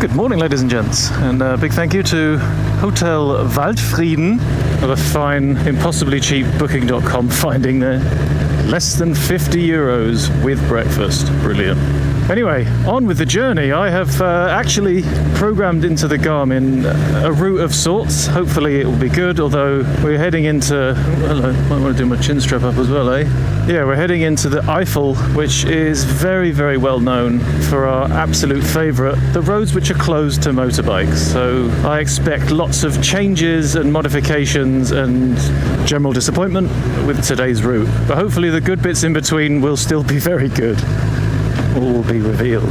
Good morning, ladies and gents, and a big thank you to Hotel Waldfrieden for the fine, impossibly cheap booking.com finding there. Less than €50 with breakfast. Brilliant. Anyway, on with the journey. I have actually programmed into the Garmin a route of sorts. Hopefully it will be good, although we're heading into... hello, might want to do my chin strap up as well, eh? Yeah, we're heading into the Eifel, which is very, very well known for our absolute favourite, the roads which are closed to motorbikes. So I expect lots of changes and modifications and general disappointment with today's route. But hopefully the good bits in between will still be very good. All will be revealed.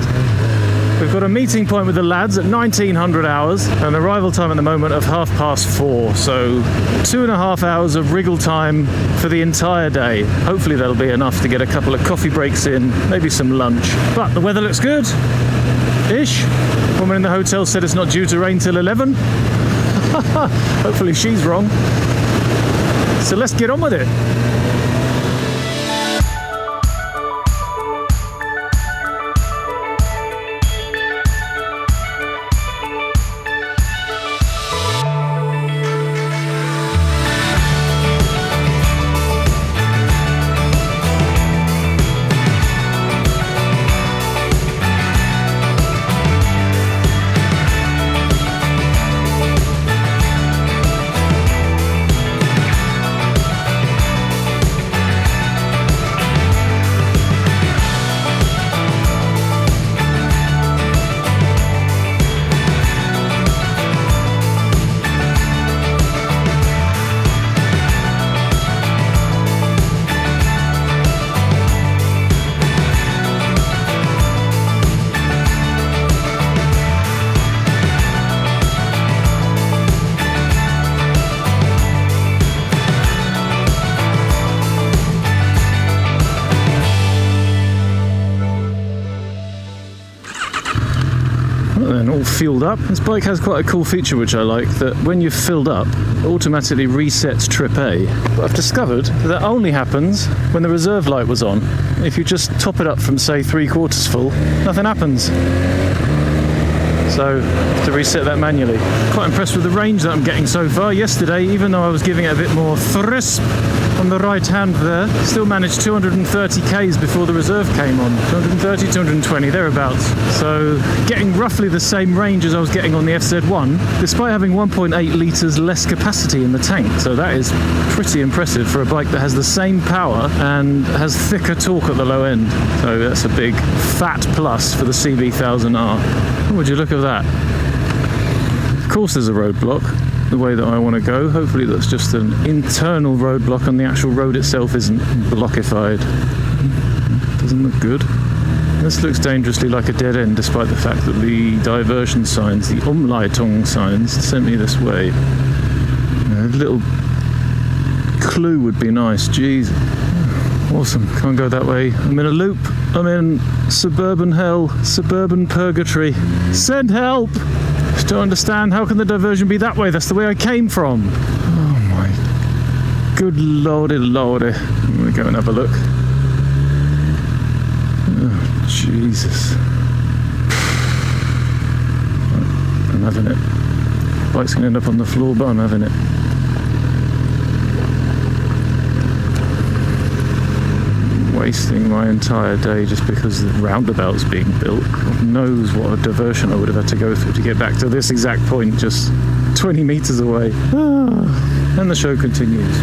We've got a meeting point with the lads at 1900 hours and an arrival time at the moment of 4:30, so 2.5 hours of wriggle time for the entire day. Hopefully that'll be enough to get a couple of coffee breaks in, maybe some lunch. But the weather looks good ish. Woman in the hotel said it's not due to rain till 11. Hopefully she's wrong. So let's get on with it. All fueled up. This bike has quite a cool feature which I like, that when you've filled up, it automatically resets trip A. But I've discovered that only happens when the reserve light was on. If you just top it up from, say, 3/4 full, nothing happens. So, I have to reset that manually. Quite impressed with the range that I'm getting so far. Yesterday, even though I was giving it a bit more thrust on the right hand there, still managed 230 k's before the reserve came on. 230, 220, thereabouts. So, getting roughly the same range as I was getting on the FZ1, despite having 1.8 litres less capacity in the tank. So that is pretty impressive for a bike that has the same power and has thicker torque at the low end. So that's a big fat plus for the CB1000R. What would you look at that? Of course there's a roadblock the way that I want to go. Hopefully that's just an internal roadblock and the actual road itself isn't blockified. Doesn't look good. This looks dangerously like a dead end, despite the fact that the diversion signs, the Umleitung signs, sent me this way. A little clue would be nice. Jeez. Awesome. Can't go that way. I'm in a loop. I'm in suburban hell, suburban purgatory. Send help! Just don't understand. How can the diversion be that way? That's the way I came from. Oh my good lordy lordy. I'm going to go and have a look. Oh, Jesus. I'm having it. Bike's going to end up on the floor, but I'm having it. Wasting my entire day just because the roundabout's being built. God knows what a diversion I would have had to go through to get back to this exact point, just 20 metres away. And the show continues.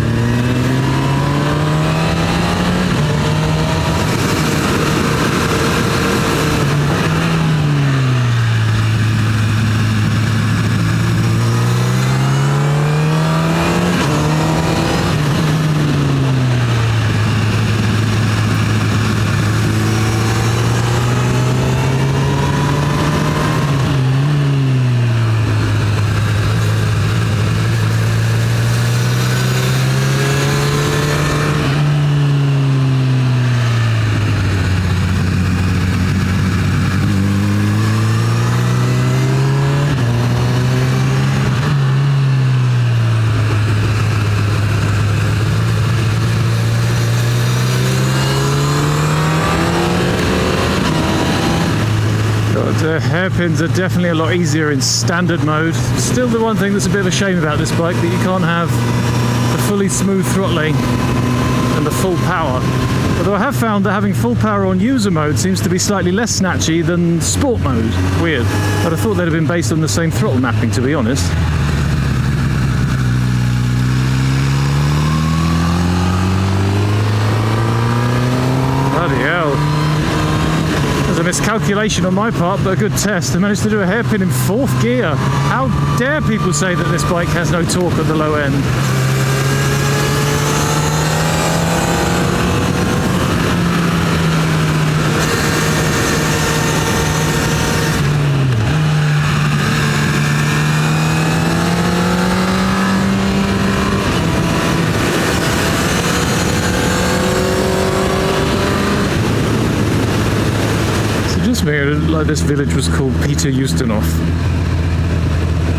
God, hairpins are definitely a lot easier in standard mode. Still the one thing that's a bit of a shame about this bike, that you can't have the fully smooth throttling and the full power. Although I have found that having full power on user mode seems to be slightly less snatchy than sport mode. Weird. But I thought they'd have been based on the same throttle mapping, to be honest. Bloody hell. There's a miscalculation on my part, but a good test. I managed to do a hairpin in 4th gear. How dare people say that this bike has no torque at the low end? Like this village was called Peter Justenhof.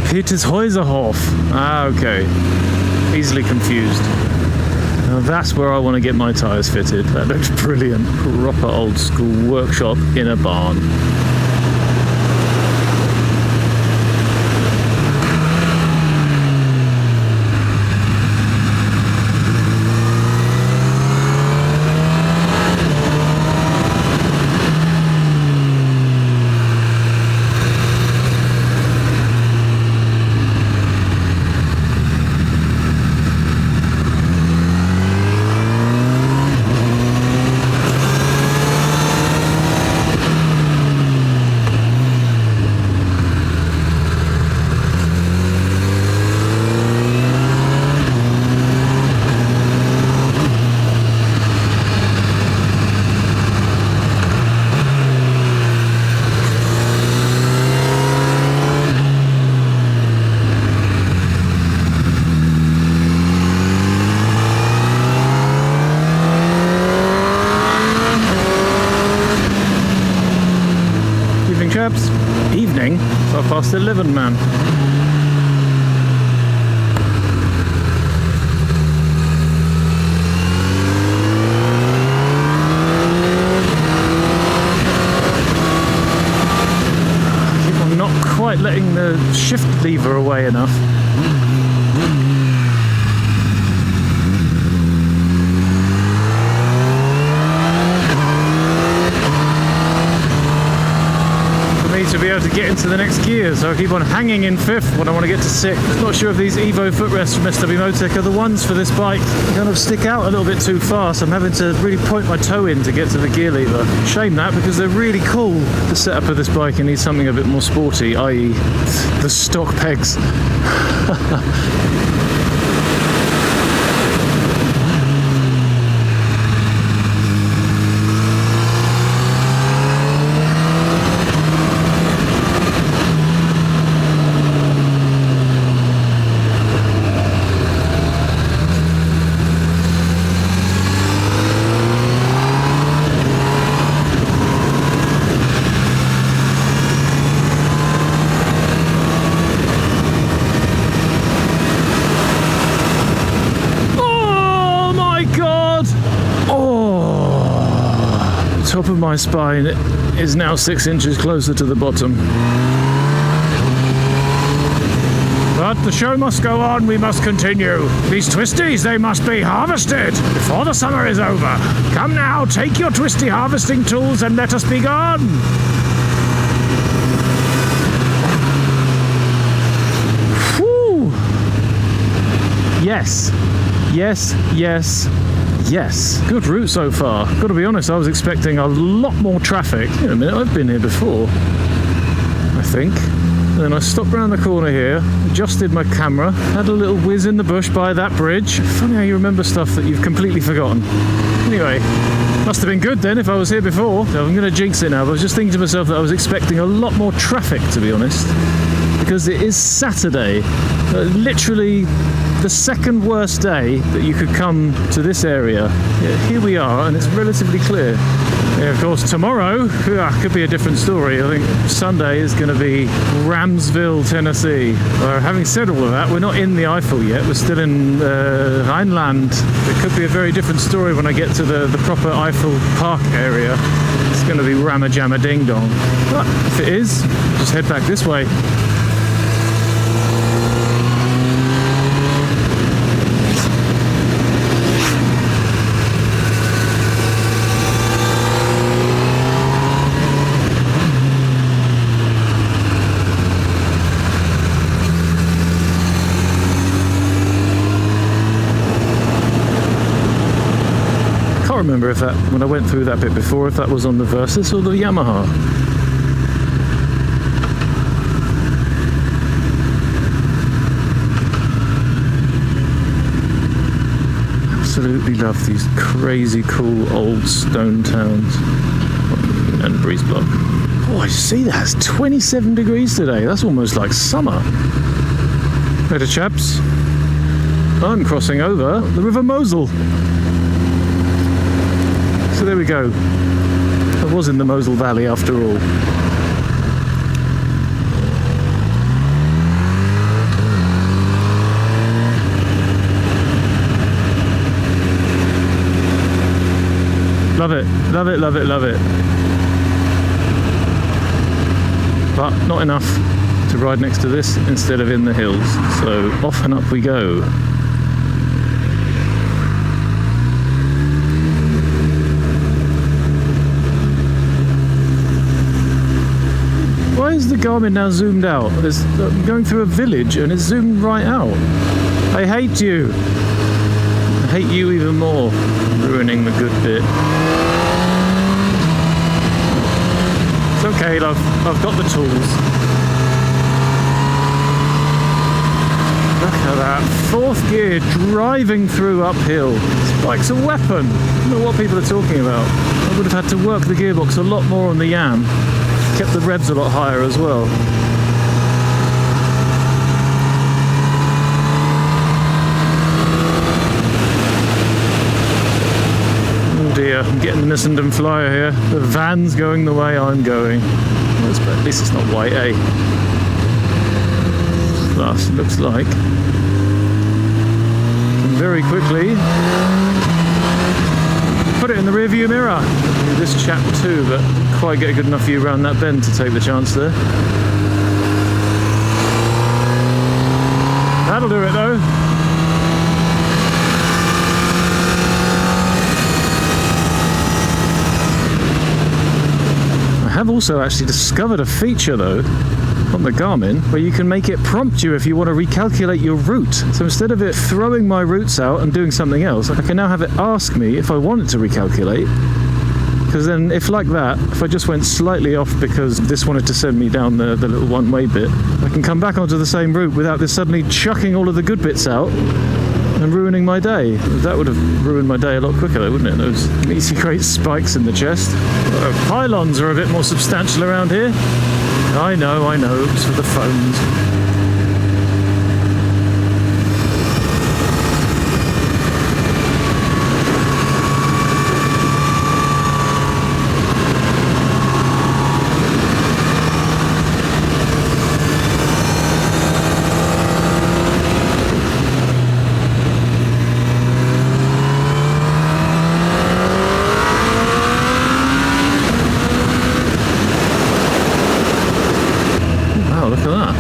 Petershäuserhof. Ah, okay. Easily confused. Now that's where I want to get my tyres fitted. That looks brilliant. Proper old school workshop in a barn. Evening, 11:30, man. I'm not quite letting the shift lever away enough. To be able to get into the next gear, so I keep on hanging in 5th when I want to get to 6th. Not sure if these Evo footrests from SW Motec are the ones for this bike. They kind of stick out a little bit too far, so I'm having to really point my toe in to get to the gear lever. Shame that, because they're really cool. The setup of this bike, it needs something a bit more sporty, i.e. the stock pegs. Top of my spine is now 6 inches closer to the bottom. But the show must go on, we must continue. These twisties, they must be harvested before the summer is over. Come now, take your twisty harvesting tools and let us be gone. Whew. Yes, yes, yes. Yes, good route so far. Got to be honest, I was expecting a lot more traffic. Wait a minute, I've been here before, I think. And then I stopped around the corner here, adjusted my camera, had a little whiz in the bush by that bridge. Funny how you remember stuff that you've completely forgotten. Anyway, must have been good then if I was here before. So I'm going to jinx it now, but I was just thinking to myself that I was expecting a lot more traffic, to be honest. Because it is Saturday, literally the second worst day that you could come to this area. Yeah, here we are, and it's relatively clear. Yeah, of course, tomorrow could be a different story. I think Sunday is going to be Ramsville, Tennessee. Having said all of that, we're not in the Eifel yet. We're still in Rhineland. It could be a very different story when I get to the proper Eifel Park area. It's going to be Ramma Jamma Ding Dong. But if it is, just head back this way. I remember if that, when I went through that bit before, if that was on the Versys or the Yamaha. Absolutely love these crazy cool old stone towns. And breeze block. Oh, I see that. It's 27 degrees today. That's almost like summer. Better chaps. I'm crossing over the River Mosul. So there we go. I was in the Mosul Valley after all. Love it, love it, love it, love it. But not enough to ride next to this instead of in the hills. So off and up we go. Why is the Garmin now zoomed out? I'm going through a village and it's zoomed right out. I hate you. I hate you even more. Ruining the good bit. It's okay, love. I've got the tools. Look at that. Fourth gear driving through uphill. This bike's a weapon. I don't know what people are talking about. I would have had to work the gearbox a lot more on the Yam. Kept the revs a lot higher as well. Oh dear, I'm getting the Nissenden Flyer here. The van's going the way I'm going. Well, at least it's not white, eh? Plus, looks like. And very quickly put it in the rear view mirror. Do this chap too, but didn't quite get a good enough view around that bend to take the chance there. That'll do it though. I have also actually discovered a feature though on the Garmin where you can make it prompt you if you want to recalculate your route. So instead of it throwing my routes out and doing something else, I can now have it ask me if I want it to recalculate. Because then if like that, if I just went slightly off because this wanted to send me down the little one-way bit, I can come back onto the same route without this suddenly chucking all of the good bits out and ruining my day. That would have ruined my day a lot quicker though, wouldn't it? Those meaty great spikes in the chest. Pylons are a bit more substantial around here. I know, it's for the phones. Look at that.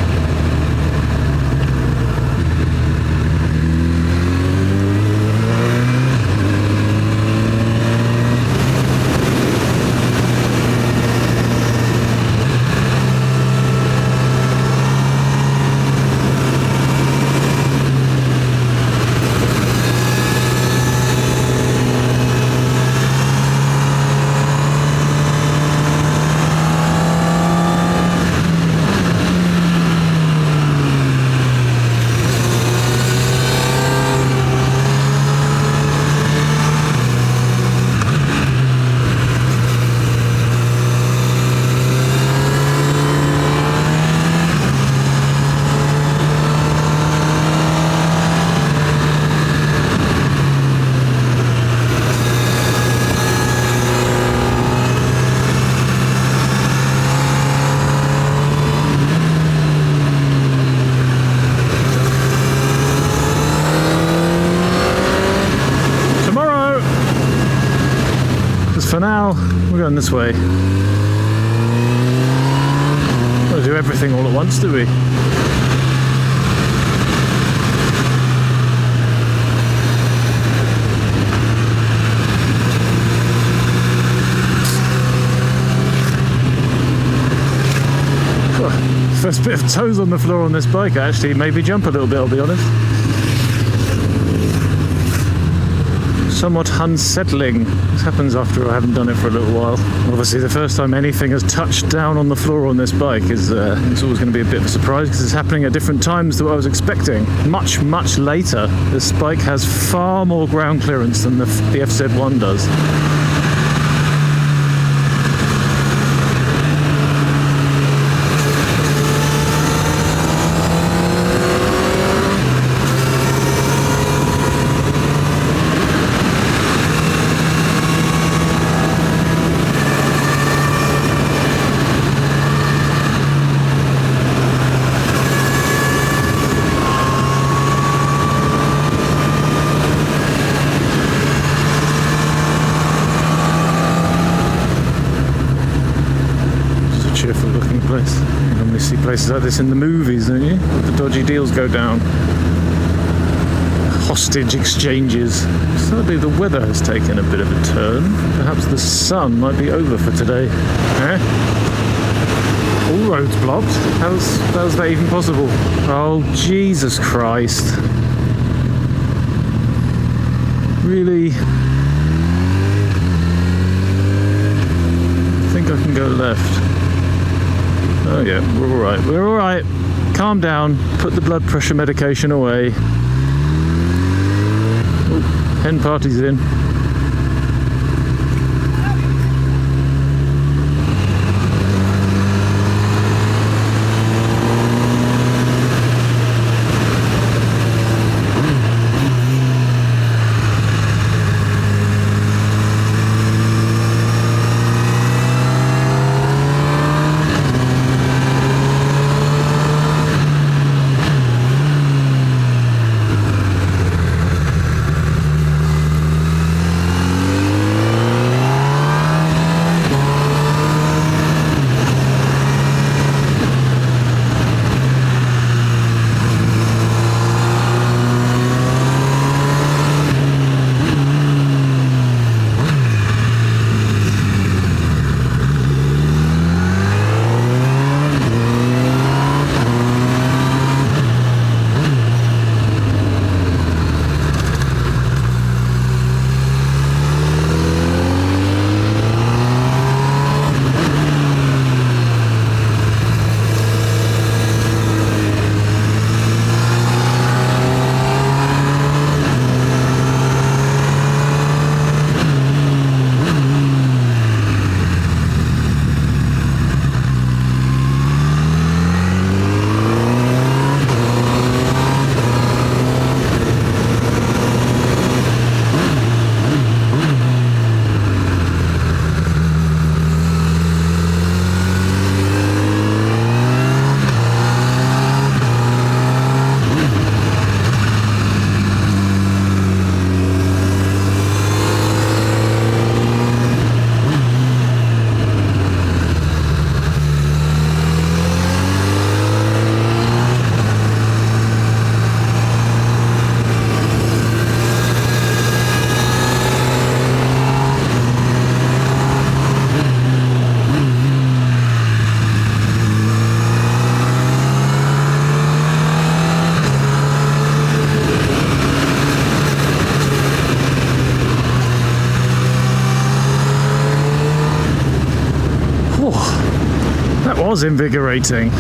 turn this way. Don't do everything all at once, do we? First bit of toes on the floor on this bike actually made me jump a little bit, I'll be honest. Somewhat unsettling. This happens after I haven't done it for a little while. Obviously the first time anything has touched down on the floor on this bike is it's always going to be a bit of a surprise because it's happening at different times to what I was expecting. Much later. This bike has far more ground clearance than the FZ1 does. Places like this in the movies, don't you? The dodgy deals go down. Hostage exchanges. Sadly the weather has taken a bit of a turn. Perhaps the sun might be over for today. Eh? All roads blocked? How's that even possible? Oh, Jesus Christ. Really? I think I can go left. Oh yeah, we're alright. Calm down, put the blood pressure medication away. Oh, hen party's in. Was invigorating,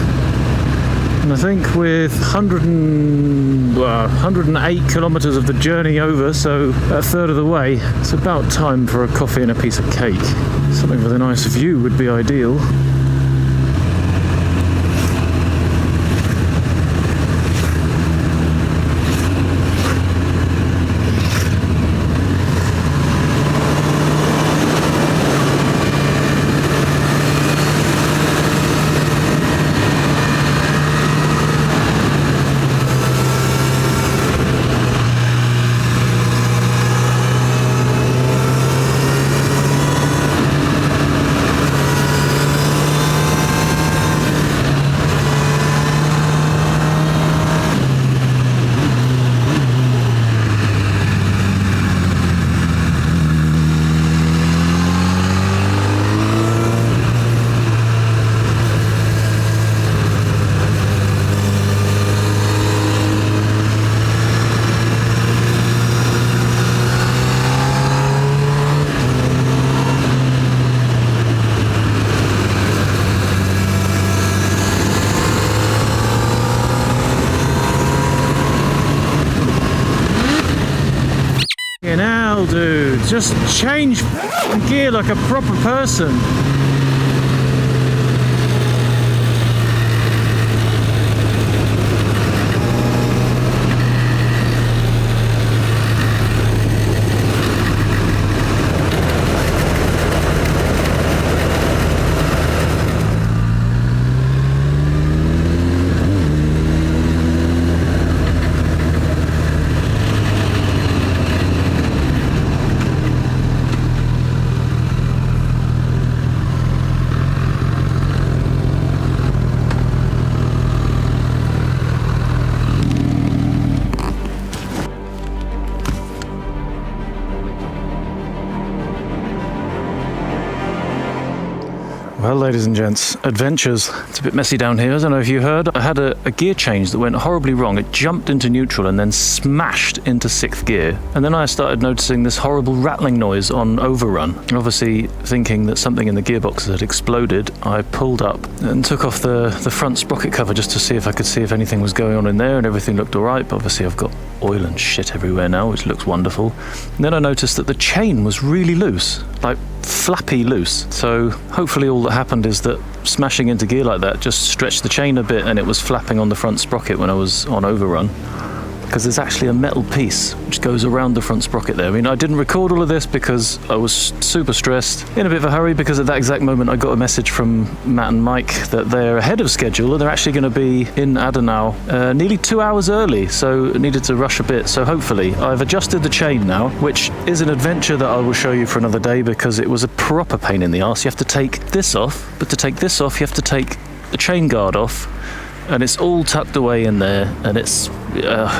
and I think with 108 kilometers of the journey over, so a third of the way, it's about time for a coffee and a piece of cake. Something with a nice view would be ideal. Just change gear like a proper person. Well, ladies and gents, adventures. It's a bit messy down here. I don't know if you heard. I had a gear change that went horribly wrong. It jumped into neutral and then smashed into 6th gear. And then I started noticing this horrible rattling noise on overrun. Obviously, thinking that something in the gearbox had exploded, I pulled up and took off the front sprocket cover just to see if I could see if anything was going on in there, and everything looked all right. But obviously, I've got oil and shit everywhere now, which looks wonderful. And then I noticed that the chain was really loose, like flappy loose. So hopefully all that happened is that smashing into gear like that just stretched the chain a bit and it was flapping on the front sprocket when I was on overrun. Because there's actually a metal piece which goes around the front sprocket there. I mean, I didn't record all of this because I was super stressed, in a bit of a hurry, because at that exact moment I got a message from Matt and Mike that they're ahead of schedule and they're actually going to be in Adenau nearly 2 hours early, so I needed to rush a bit. So hopefully I've adjusted the chain now, which is an adventure that I will show you for another day, because it was a proper pain in the arse. You have to take this off, but to take this off you have to take the chain guard off, and it's all tucked away in there, and it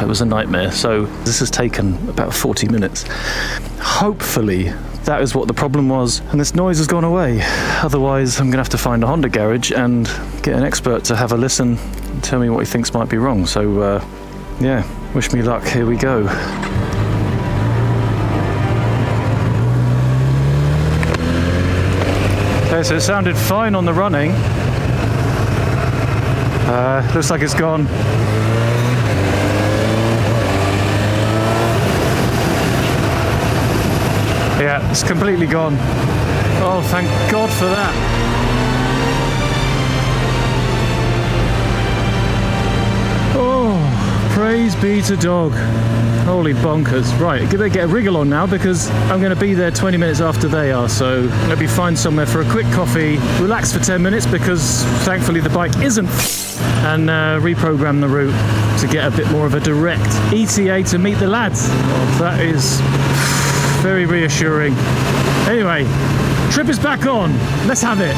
was a nightmare. So this has taken about 40 minutes. Hopefully that is what the problem was and this noise has gone away. Otherwise I'm gonna have to find a Honda garage and get an expert to have a listen and tell me what he thinks might be wrong. So yeah, wish me luck. Here we go. Okay, so it sounded fine on the running. Looks like it's gone. Yeah, it's completely gone. Oh, thank God for that. Oh, praise be to dog. Holy bonkers. Right, I better get a wriggle on now, because I'm going to be there 20 minutes after they are, so maybe find somewhere for a quick coffee, relax for 10 minutes, because thankfully the bike isn't, and reprogram the route to get a bit more of a direct ETA to meet the lads. Oh, that is very reassuring. Anyway, trip is back on. Let's have it.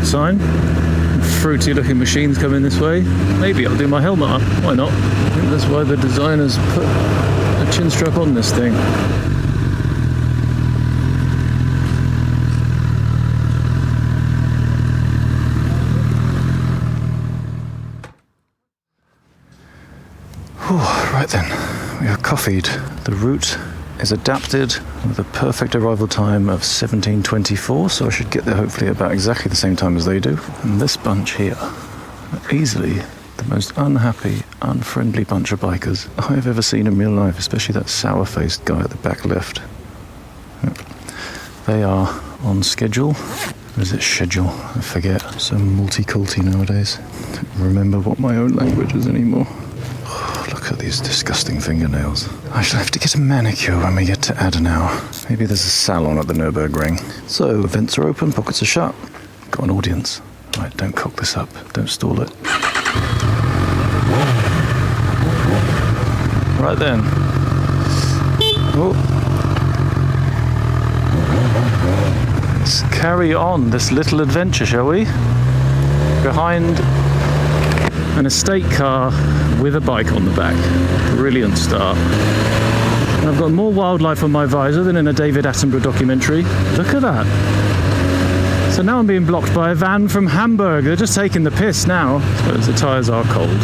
Sign. Fruity looking machines coming this way. Maybe I'll do my helmet up. Why not? I think that's why the designers put a chin strap on this thing. Whew, right then, we are coffeed. The route is adapted with a perfect arrival time of 17:24, so I should get there hopefully about exactly the same time as they do. And this bunch here are easily the most unhappy, unfriendly bunch of bikers I've ever seen in real life, especially that sour-faced guy at the back left. They are on schedule. Or is it schedule? I forget. I'm so multi-culty nowadays. I don't remember what my own language is anymore. Look at these disgusting fingernails. I shall have to get a manicure when we get to Adenau. Maybe there's a salon at the Nürburgring. So, vents are open, pockets are shut. Got an audience. Right, don't cock this up. Don't stall it. Right then. Oh. Let's carry on this little adventure, shall we? Behind an estate car with a bike on the back. Brilliant start. And I've got more wildlife on my visor than in a David Attenborough documentary. Look at that. So now I'm being blocked by a van from Hamburg. They're just taking the piss now. Suppose the tyres are cold.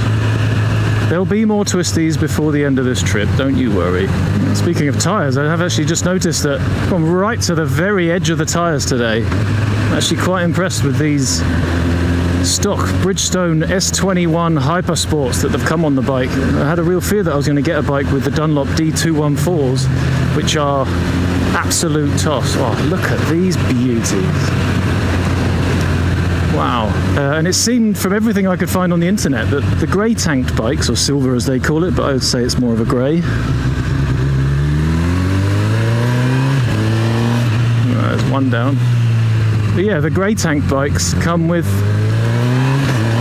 There'll be more twisties before the end of this trip, don't you worry. Speaking of tyres, I have actually just noticed that I've gone right to the very edge of the tyres today. I'm actually quite impressed with these stock Bridgestone S21 Hypersports that have come on the bike. I had a real fear that I was going to get a bike with the Dunlop D214s, which are absolute toss. Oh, look at these beauties. Wow. And it seemed from everything I could find on the internet that the grey tanked bikes, or silver as they call it, but I would say it's more of a grey. There's one down. But yeah, the grey tank bikes come with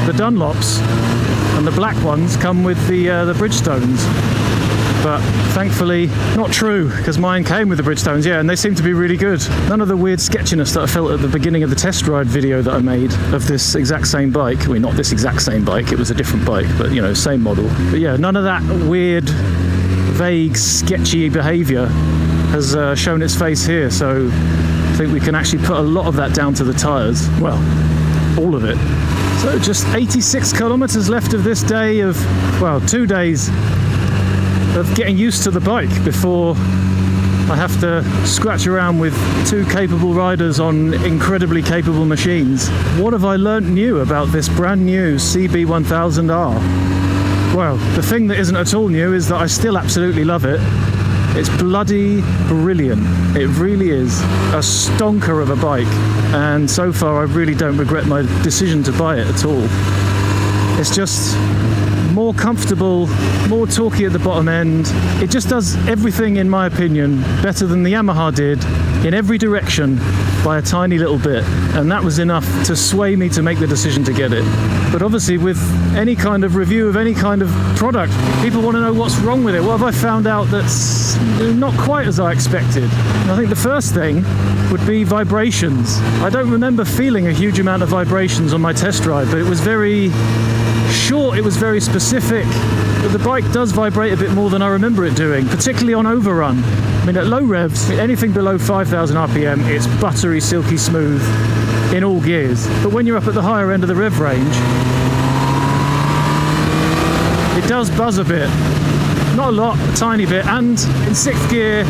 the Dunlops, and the black ones come with the Bridgestones. But thankfully not true, because mine came with the Bridgestones, yeah, and they seem to be really good. None of the weird sketchiness that I felt at the beginning of the test ride video that I made of this exact same bike. I mean, not this exact same bike, it was a different bike, but you know, same model. But yeah, none of that weird, vague, sketchy behaviour has shown its face here, so I think we can actually put a lot of that down to the tyres. Well, all of it. So just 86 kilometres left of this day of, well, 2 days of getting used to the bike before I have to scratch around with two capable riders on incredibly capable machines. What have I learnt new about this brand new CB1000R? Well, the thing that isn't at all new is that I still absolutely love it. It's bloody brilliant. It really is a stonker of a bike, and so far I really don't regret my decision to buy it at all. It's just more comfortable, more torquey at the bottom end. It just does everything, in my opinion, better than the Yamaha did in every direction by a tiny little bit, and that was enough to sway me to make the decision to get it. But obviously with any kind of review of any kind of product, people want to know what's wrong with it. What have I found out that's not quite as I expected? And I think the first thing would be vibrations. I don't remember feeling a huge amount of vibrations on my test ride, but it was very short, it was very specific, but the bike does vibrate a bit more than I remember it doing, particularly on overrun. I mean, at low revs, anything below 5,000 RPM, it's buttery, silky smooth in all gears. But when you're up at the higher end of the rev range, it does buzz a bit. Not a lot, a tiny bit, and in 6th gear,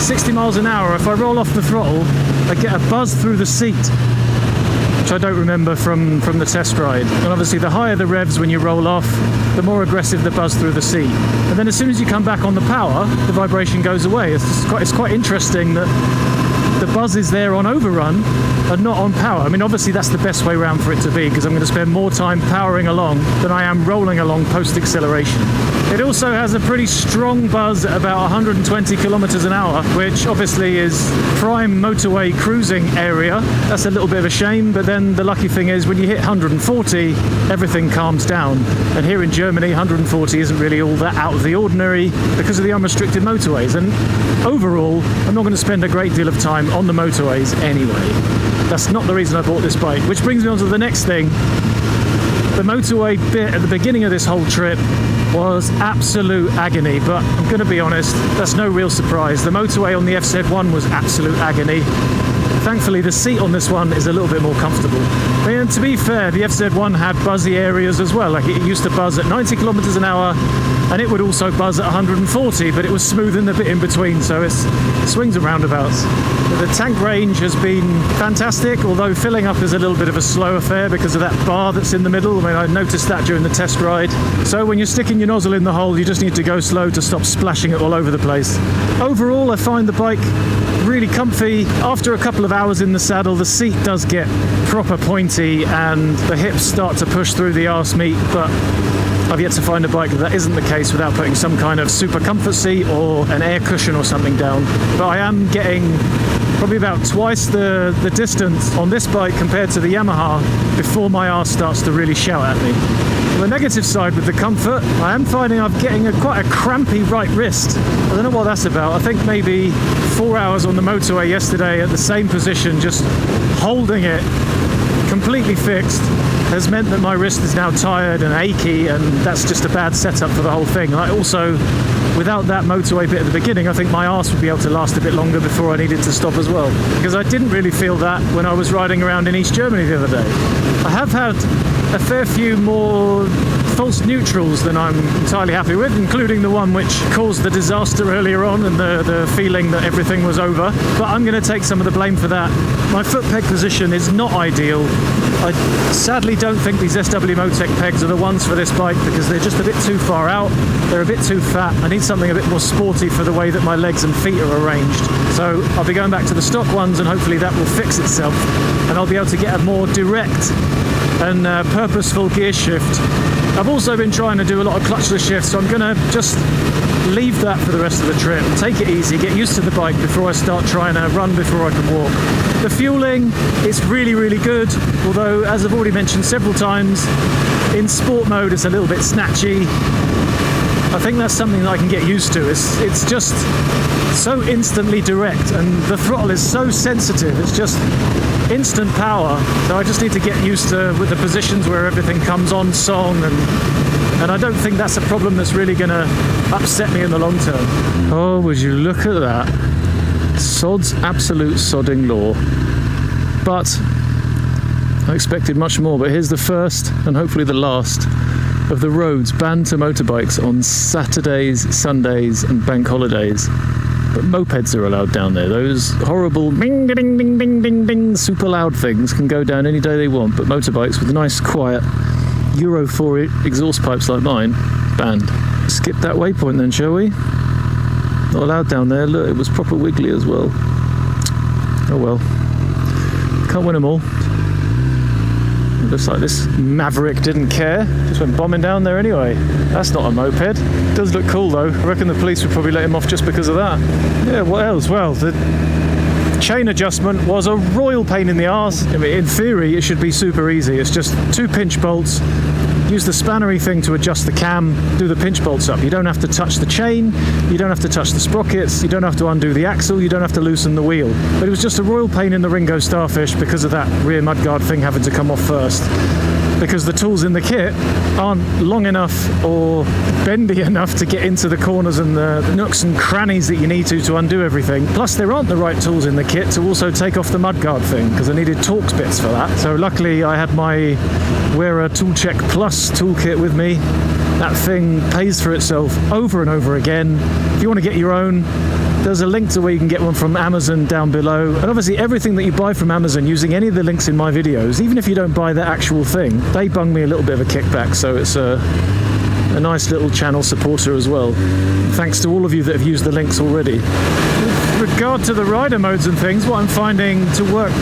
60 miles an hour, if I roll off the throttle, I get a buzz through the seat, which I don't remember from the test ride. And obviously the higher the revs when you roll off, the more aggressive the buzz through the seat. And then as soon as you come back on the power, the vibration goes away. It's quite interesting that the buzz is there on overrun and not on power. I mean, obviously that's the best way around for it to be, because I'm going to spend more time powering along than I am rolling along post-acceleration. It also has a pretty strong buzz at about 120 kilometers an hour, which obviously is prime motorway cruising area. That's a little bit of a shame, but then the lucky thing is when you hit 140, everything calms down. And here in Germany, 140 isn't really all that out of the ordinary because of the unrestricted motorways. And overall, I'm not going to spend a great deal of time on the motorways anyway. That's not the reason I bought this bike, which brings me on to the next thing. The motorway bit at the beginning of this whole trip was absolute agony, but I'm going to be honest, that's no real surprise. The motorway on the FZ1 was absolute agony. Thankfully, the seat on this one is a little bit more comfortable. And to be fair, the FZ1 had buzzy areas as well. Like, it used to buzz at 90 kilometers an hour, and it would also buzz at 140, but it was smoothing the bit in between, so it's swings and roundabouts. The tank range has been fantastic, although filling up is a little bit of a slow affair because of that bar that's in the middle. I mean, I noticed that during the test ride. So when you're sticking your nozzle in the hole, you just need to go slow to stop splashing it all over the place. Overall, I find the bike really comfy. After a couple of hours in the saddle, the seat does get proper pointy and the hips start to push through the arse meat, but I've yet to find a bike that isn't the case without putting some kind of super comfort seat or an air cushion or something down. But I am getting probably about twice the distance on this bike compared to the Yamaha before my arse starts to really shout at me. On the negative side with the comfort, I am finding I'm getting quite a crampy right wrist. I don't know what that's about. I think maybe 4 hours on the motorway yesterday at the same position, just holding it completely fixed, has meant that my wrist is now tired and achy, and that's just a bad setup for the whole thing. I also, without that motorway bit at the beginning, I think my arse would be able to last a bit longer before I needed to stop as well, because I didn't really feel that when I was riding around in East Germany the other day. I have had a fair few more false neutrals than I'm entirely happy with, including the one which caused the disaster earlier on and the feeling that everything was over, but I'm going to take some of the blame for that. My foot peg position is not ideal. I sadly don't think these SW Motec pegs are the ones for this bike, because they're just a bit too far out, they're a bit too fat. I need something a bit more sporty for the way that my legs and feet are arranged. So I'll be going back to the stock ones, and hopefully that will fix itself, and I'll be able to get a more direct and purposeful gear shift. I've also been trying to do a lot of clutchless shifts, so I'm going to just leave that for the rest of the trip. Take it easy, get used to the bike before I start trying to run before I can walk. The fueling is really, really good, although, as I've already mentioned several times, in sport mode it's a little bit snatchy. I think that's something that I can get used to. It's just so instantly direct, and the throttle is so sensitive. It's just instant power. So I just need to get used to with the positions where everything comes on song, and I don't think that's a problem that's really going to upset me in the long term. Oh, would you look at that? Sod's absolute sodding law. But I expected much more, but here's the first and hopefully the last of the roads banned to motorbikes on Saturdays, Sundays and bank holidays. But mopeds are allowed down there. Those horrible ding ding ding ding ding ding super loud things can go down any day they want, but motorbikes with nice quiet Euro 4 exhaust pipes like mine, banned. Skip that waypoint then, shall we? Not allowed down there. Look, it was proper wiggly as well. Oh well. Can't win them all. It looks like this maverick didn't care. Just went bombing down there anyway. That's not a moped. It does look cool though. I reckon the police would probably let him off just because of that. Yeah, what else? Well, the chain adjustment was a royal pain in the arse. I mean, in theory, it should be super easy. It's just 2 pinch bolts. Use the spannery thing to adjust the cam, do the pinch bolts up. You don't have to touch the chain, you don't have to touch the sprockets, you don't have to undo the axle, you don't have to loosen the wheel. But it was just a royal pain in the Ringo Starfish because of that rear mudguard thing having to come off first. Because the tools in the kit aren't long enough or bendy enough to get into the corners and the nooks and crannies that you need to undo everything. Plus there aren't the right tools in the kit to also take off the mudguard thing, because I needed Torx bits for that. So luckily I had my Wearer Tool Check Plus toolkit with me. That thing pays for itself over and over again. If you want to get your own, there's a link to where you can get one from Amazon down below. And obviously everything that you buy from Amazon using any of the links in my videos, even if you don't buy the actual thing, they bung me a little bit of a kickback, so it's a nice little channel supporter as well. Thanks to all of you that have used the links already. With regard to the rider modes and things, what I'm finding to work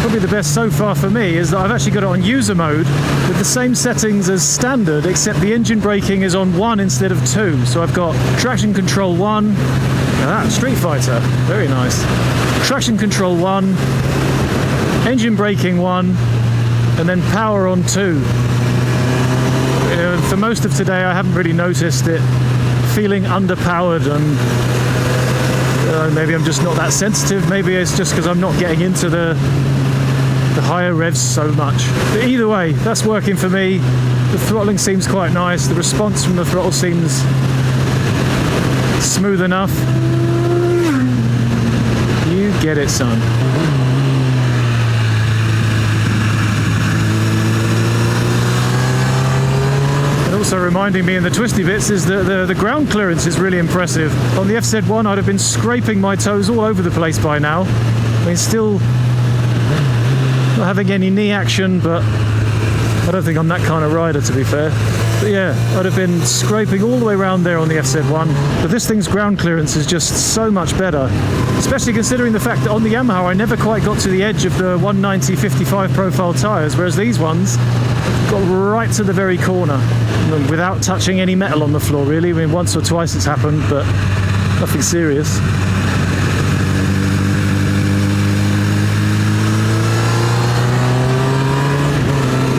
probably the best so far for me is that I've actually got it on user mode with the same settings as standard, except the engine braking is on 1 instead of 2. So I've got traction control 1, Street Fighter, very nice. Traction control 1, engine braking 1, and then power on 2. For most of today I haven't really noticed it feeling underpowered, and maybe I'm just not that sensitive. Maybe it's just because I'm not getting into the higher revs so much. But either way, that's working for me. The throttling seems quite nice. The response from the throttle seems smooth enough. You get it, son. And also reminding me in the twisty bits is that the ground clearance is really impressive. On the FZ1 I'd have been scraping my toes all over the place by now. I mean, still not having any knee action, but I don't think I'm that kind of rider, to be fair. But yeah, I'd have been scraping all the way around there on the FZ1. But this thing's ground clearance is just so much better, especially considering the fact that on the Yamaha I never quite got to the edge of the 190/55 profile tyres, whereas these ones got right to the very corner without touching any metal on the floor, really. I mean, once or twice it's happened, but nothing serious.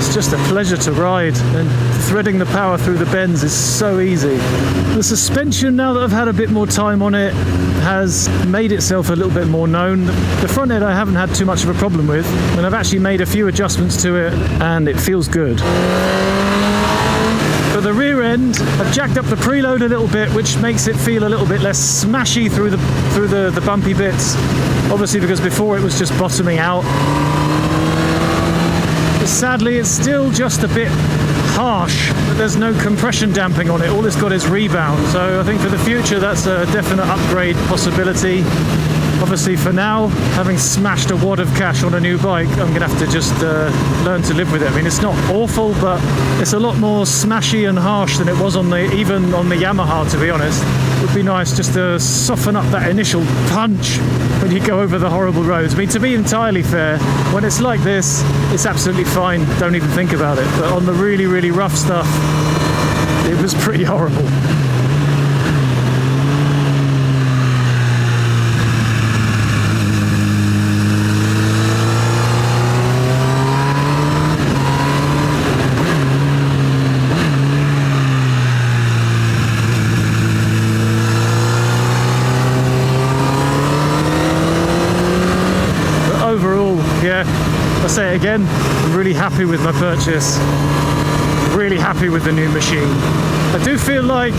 It's just a pleasure to ride, and threading the power through the bends is so easy. The suspension, now that I've had a bit more time on it, has made itself a little bit more known. The front end I haven't had too much of a problem with, and I've actually made a few adjustments to it, and it feels good. For the rear end, I've jacked up the preload a little bit, which makes it feel a little bit less smashy through the bumpy bits. Obviously, because before it was just bottoming out. But sadly, it's still just a bit harsh, but there's no compression damping on it. All it's got is rebound. So I think for the future, that's a definite upgrade possibility. Obviously, for now, having smashed a wad of cash on a new bike, I'm going to have to just learn to live with it. I mean, it's not awful, but it's a lot more smashy and harsh than it was even on the Yamaha, to be honest. It would be nice just to soften up that initial punch when you go over the horrible roads. I mean, to be entirely fair, when it's like this, it's absolutely fine. Don't even think about it. But on the really, really rough stuff, it was pretty horrible. I'll say it again, I'm really happy with my purchase, really happy with the new machine. I do feel like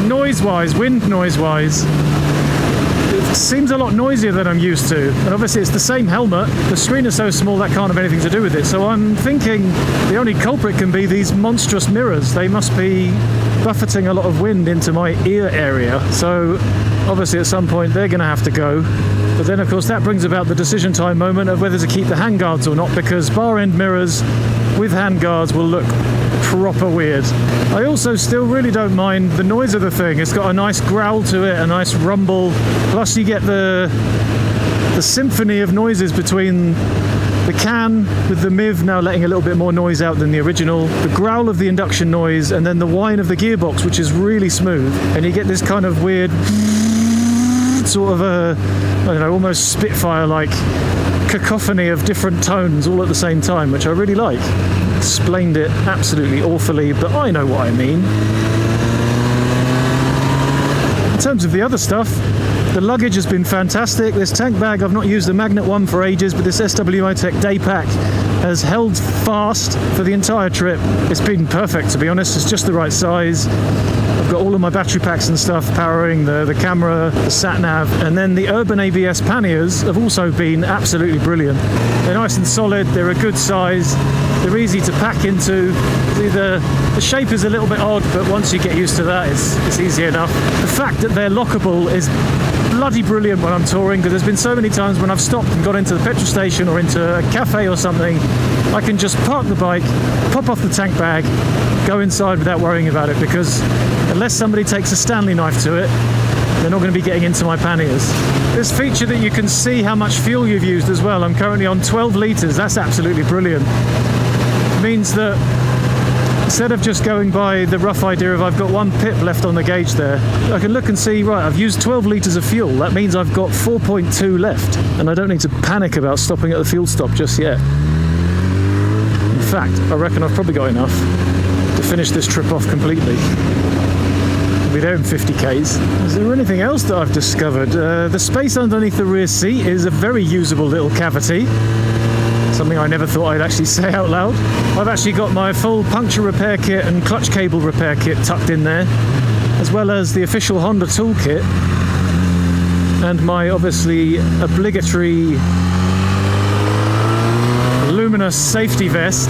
noise-wise, wind noise-wise, it seems a lot noisier than I'm used to, and obviously it's the same helmet. The screen is so small that can't have anything to do with it, so I'm thinking the only culprit can be these monstrous mirrors. They must be buffeting a lot of wind into my ear area, so obviously at some point they're going to have to go. But then of course that brings about the decision time moment of whether to keep the handguards or not, because bar end mirrors with handguards will look proper weird. I also still really don't mind the noise of the thing. It's got a nice growl to it, a nice rumble, plus you get the symphony of noises between the can with the MkIV now letting a little bit more noise out than the original, the growl of the induction noise, and then the whine of the gearbox, which is really smooth, and you get this kind of weird sort of I don't know, almost Spitfire-like cacophony of different tones all at the same time, which I really like. Explained it absolutely awfully, but I know what I mean. In terms of the other stuff, the luggage has been fantastic. This tank bag, I've not used the magnet one for ages, but this SWI Tech Day Pack has held fast for the entire trip. It's been perfect, to be honest. It's just the right size. I've got all of my battery packs and stuff powering the camera, the sat-nav, and then the Urban ABS panniers have also been absolutely brilliant. They're nice and solid, they're a good size, they're easy to pack into. The shape is a little bit odd, but once you get used to that, it's easy enough. The fact that they're lockable is bloody brilliant when I'm touring, because there's been so many times when I've stopped and got into the petrol station or into a cafe or something, I can just park the bike, pop off the tank bag, go inside without worrying about it, because unless somebody takes a Stanley knife to it, they're not going to be getting into my panniers. This feature that you can see how much fuel you've used as well, I'm currently on 12 litres, that's absolutely brilliant. It means that instead of just going by the rough idea of I've got one pip left on the gauge there, I can look and see, right, I've used 12 litres of fuel, that means I've got 4.2 left, and I don't need to panic about stopping at the fuel stop just yet. In fact, I reckon I've probably got enough to finish this trip off completely. We'll be there in 50 k's. Is there anything else that I've discovered? The space underneath the rear seat is a very usable little cavity. Something I never thought I'd actually say out loud. I've actually got my full puncture repair kit and clutch cable repair kit tucked in there, as well as the official Honda toolkit, and my obviously obligatory luminous safety vest.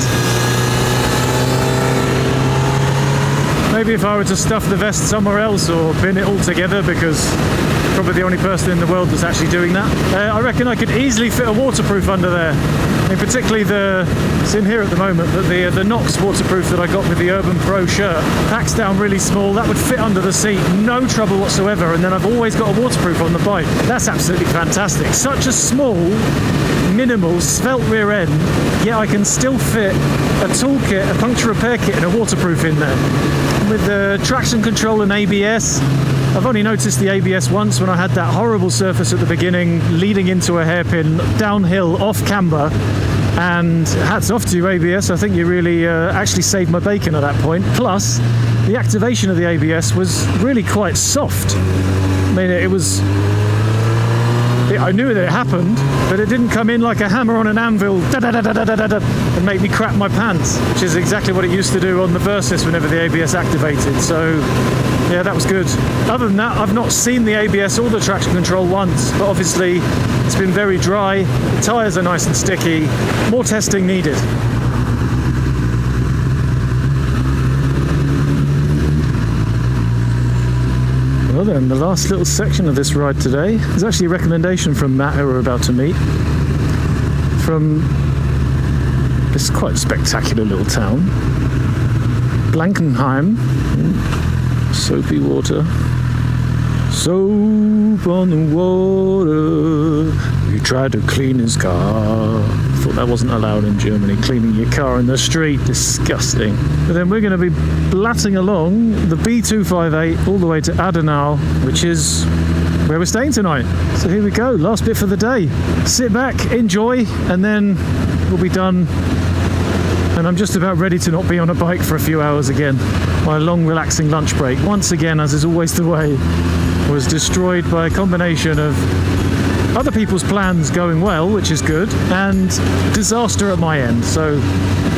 Maybe if I were to stuff the vest somewhere else or bin it all together, because I'm probably the only person in the world that's actually doing that, I reckon I could easily fit a waterproof under there. I mean, particularly it's in here at the moment, but the Knox waterproof that I got with the Urban Pro shirt packs down really small. That would fit under the seat, no trouble whatsoever, and then I've always got a waterproof on the bike. That's absolutely fantastic. Such a small, minimal, svelte rear end, yet I can still fit a toolkit, a puncture repair kit, and a waterproof in there. With the traction control and ABS, I've only noticed the ABS once when I had that horrible surface at the beginning leading into a hairpin downhill off camber, And hats off to you, ABS. I think you really actually saved my bacon at that point. Plus, the activation of the ABS was really quite soft. I mean, it was... I knew that it happened, but it didn't come in like a hammer on an anvil and make me crap my pants, which is exactly what it used to do on the Versys whenever the ABS activated. So yeah, that was good. Other than that, I've not seen the ABS or the traction control once, but obviously it's been very dry, the tyres are nice and sticky, more testing needed. Well then, the last little section of this ride today is actually a recommendation from Matt, who we're about to meet, from this quite spectacular little town, Blankenheim. Soapy water, soap on the water. He tried to clean his car. Thought that wasn't allowed in Germany, cleaning your car in the street. Disgusting. But then we're going to be blatting along the B258 all the way to Adenau, which is where we're staying tonight. So here we go, last bit for the day. Sit back, enjoy, and then we'll be done. And I'm just about ready to not be on a bike for a few hours again. My long relaxing lunch break, once again, as is always the way, was destroyed by a combination of other people's plans going well, which is good, and disaster at my end, so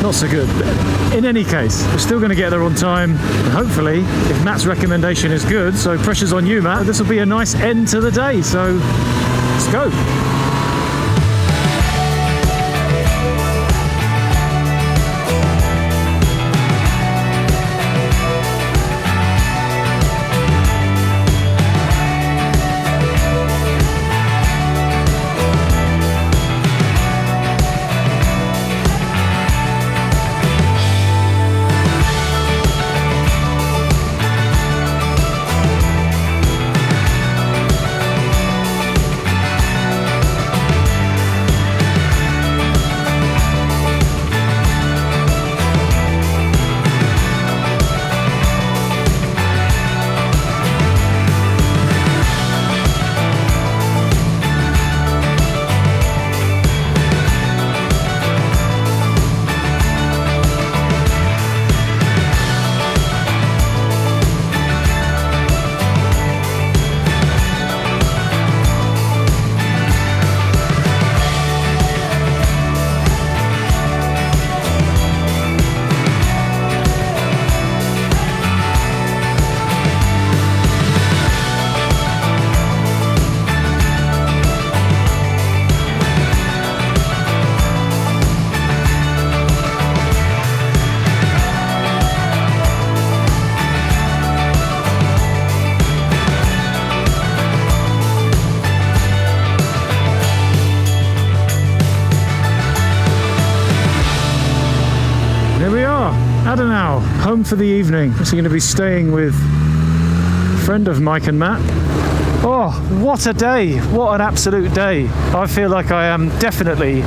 not so good. But in any case, we're still going to get there on time, and hopefully, if Matt's recommendation is good, so pressure's on you, Matt, this will be a nice end to the day, so let's go. Adenau, home for the evening. So going to be staying with a friend of Mike and Matt. Oh, what a day. What an absolute day. I feel like I am definitely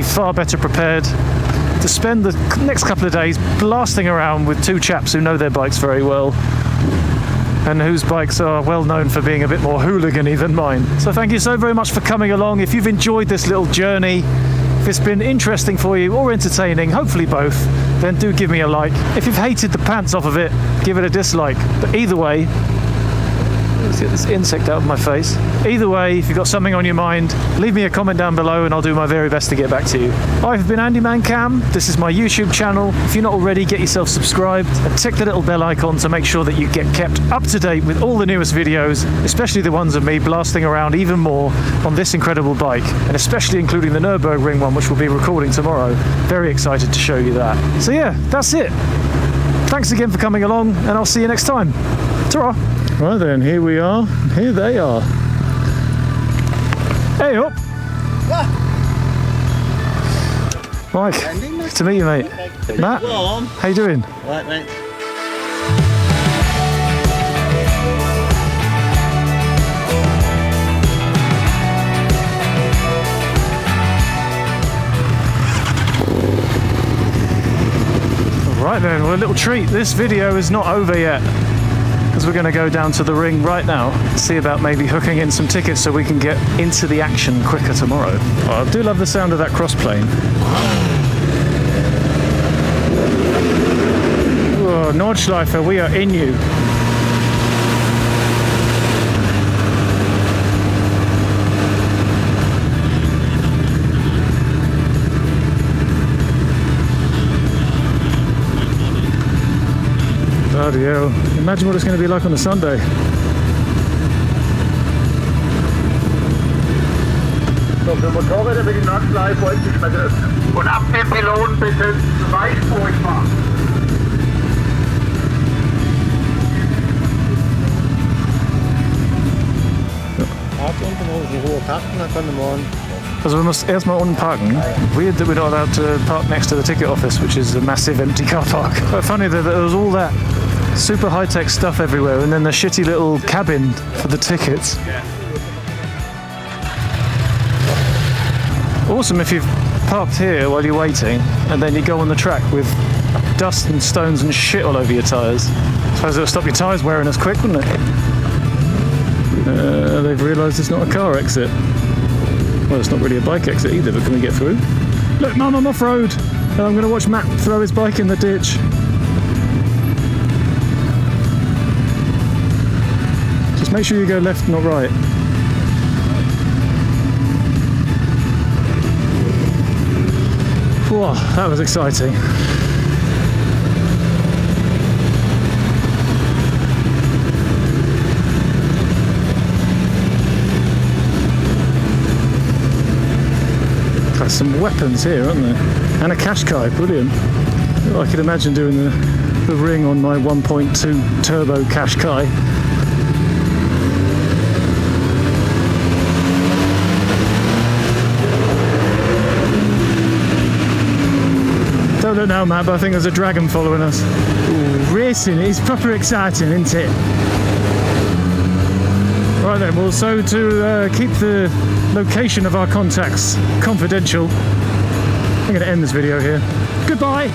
far better prepared to spend the next couple of days blasting around with two chaps who know their bikes very well and whose bikes are well known for being a bit more hooligan-y than mine. So thank you so very much for coming along. If you've enjoyed this little journey, if it's been interesting for you or entertaining, hopefully both, then do give me a like. If you've hated the pants off of it, give it a dislike. But either way, let's get this insect out of my face. Either way, if you've got something on your mind, leave me a comment down below and I'll do my very best to get back to you. I've been ANDYMANCam. This is my YouTube channel. If you're not already, get yourself subscribed and tick the little bell icon to make sure that you get kept up to date with all the newest videos, especially the ones of me blasting around even more on this incredible bike, and especially including the Nürburgring one, which we'll be recording tomorrow. Very excited to show you that. So yeah, that's it. Thanks again for coming along, and I'll see you next time. Ta-ra! Right then, here we are. Here they are. Hey up! Mike, good to meet you, mate. Okay. Matt, how you doing? Right, mate. Right then, well, a little treat. This video is not over yet. because we're going to go down to the ring right now, see about maybe hooking in some tickets so we can get into the action quicker tomorrow. Oh, I do love the sound of that crossplane. Oh, Nordschleife, we are in you. Bloody hell. Imagine what it's going to be like on a Sunday. So, für Motorräder wird die Nordschleife heute gesperrt. Und ab den Piloten bitte zweispurig fahren. Park unten, wo die Ruhe parken, dann können wir morgen. Also we must erstmal unten parken. Weird that we're not allowed to park next to the ticket office, which is a massive empty car park. Quite funny that there was all that super high-tech stuff everywhere and then the shitty little cabin for the tickets. Awesome if you've parked here while you're waiting and then you go on the track with dust and stones and shit all over your tyres. I suppose it'll stop your tyres wearing as quick, wouldn't it? They've realised it's not a car exit. Well, it's not really a bike exit either, but can we get through? Look, Mum, I'm off-road! And I'm going to watch Matt throw his bike in the ditch. Just make sure you go left, not right. Whoa, that was exciting. There's some weapons here, aren't there? And a Qashqai, brilliant. I could imagine doing the ring on my 1.2 turbo Qashqai. Don't look now, Matt, but I think there's a dragon following us. Ooh, racing is proper exciting, isn't it? Right then, well, so to keep the location of our contacts confidential, I'm going to end this video here. Goodbye!